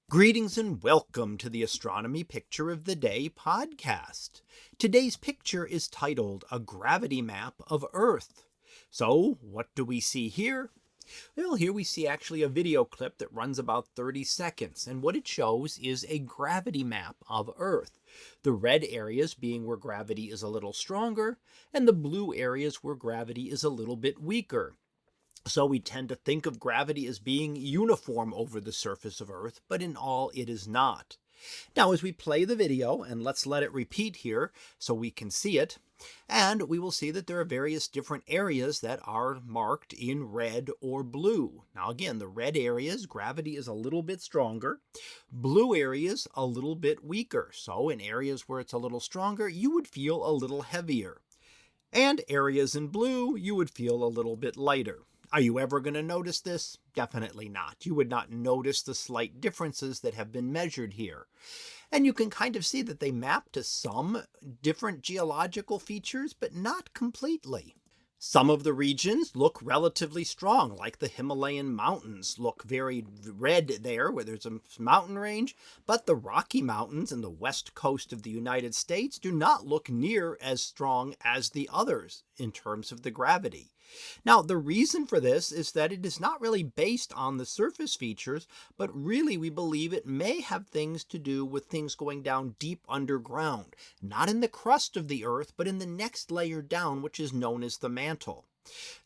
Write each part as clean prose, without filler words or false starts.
Greetings and welcome to the Astronomy Picture of the Day podcast. Today's picture is titled A Gravity Map of Earth. So, what do we see here? Well, here we see actually a video clip that runs about 30 seconds, and what it shows is a gravity map of Earth. The red areas being where gravity is a little stronger, and the blue areas where gravity is a little bit weaker. So we tend to think of gravity as being uniform over the surface of Earth, but in all it is not. Now as we play the video, and let's let it repeat here so we can see it, and we will see that there are various different areas that are marked in red or blue. Now again, the red areas, gravity is a little bit stronger. Blue areas, a little bit weaker. So in areas where it's a little stronger, you would feel a little heavier. And areas in blue, you would feel a little bit lighter. Are you ever going to notice this? Definitely not. You would not notice the slight differences that have been measured here. And you can kind of see that they map to some different geological features, but not completely. Some of the regions look relatively strong, like the Himalayan mountains look very red there, where there's a mountain range, but the Rocky Mountains and the west coast of the United States do not look near as strong as the others in terms of the gravity. Now, the reason for this is that it is not really based on the surface features, but really we believe it may have things to do with things going down deep underground, not in the crust of the Earth, but in the next layer down, which is known as the mantle.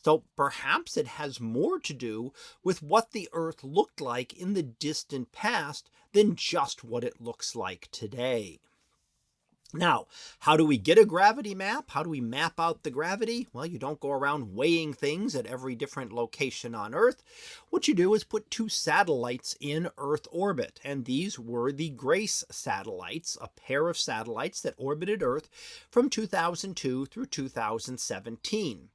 So perhaps it has more to do with what the Earth looked like in the distant past than just what it looks like today. Now, how do we get a gravity map? How do we map out the gravity? Well, you don't go around weighing things at every different location on Earth. What you do is put two satellites in Earth orbit, and these were the GRACE satellites, a pair of satellites that orbited Earth from 2002 through 2017.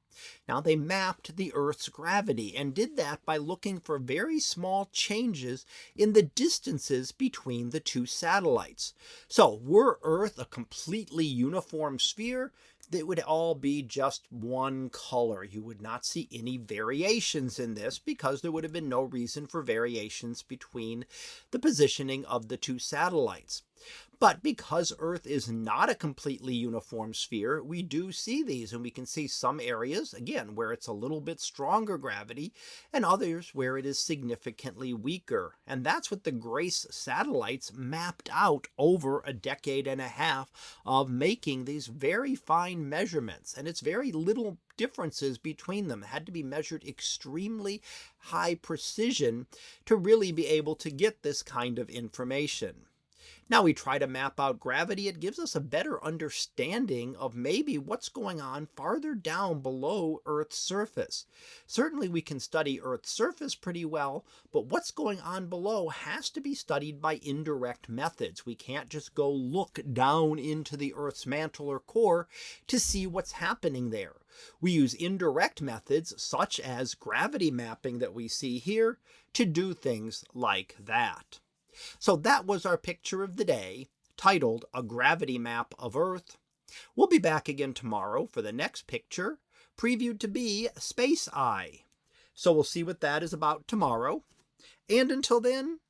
Now, they mapped the Earth's gravity and did that by looking for very small changes in the distances between the two satellites. So, were Earth a completely uniform sphere, it would all be just one color. You would not see any variations in this because there would have been no reason for variations between the positioning of the two satellites. But because Earth is not a completely uniform sphere, we do see these, and we can see some areas, again, where it's a little bit stronger gravity, and others where it is significantly weaker. And that's what the GRACE satellites mapped out over a decade and a half of making these very fine measurements. And it's very little differences between them. It had to be measured extremely high precision to really be able to get this kind of information. Now we try to map out gravity. It gives us a better understanding of maybe what's going on farther down below Earth's surface. Certainly we can study Earth's surface pretty well, but what's going on below has to be studied by indirect methods. We can't just go look down into the Earth's mantle or core to see what's happening there. We use indirect methods such as gravity mapping that we see here to do things like that. So that was our picture of the day, titled A Gravity Map of Earth. We'll be back again tomorrow for the next picture, previewed to be Space Eye. So we'll see what that is about tomorrow. And until then,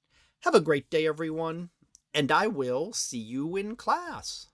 have a great day, everyone, and I will see you in class.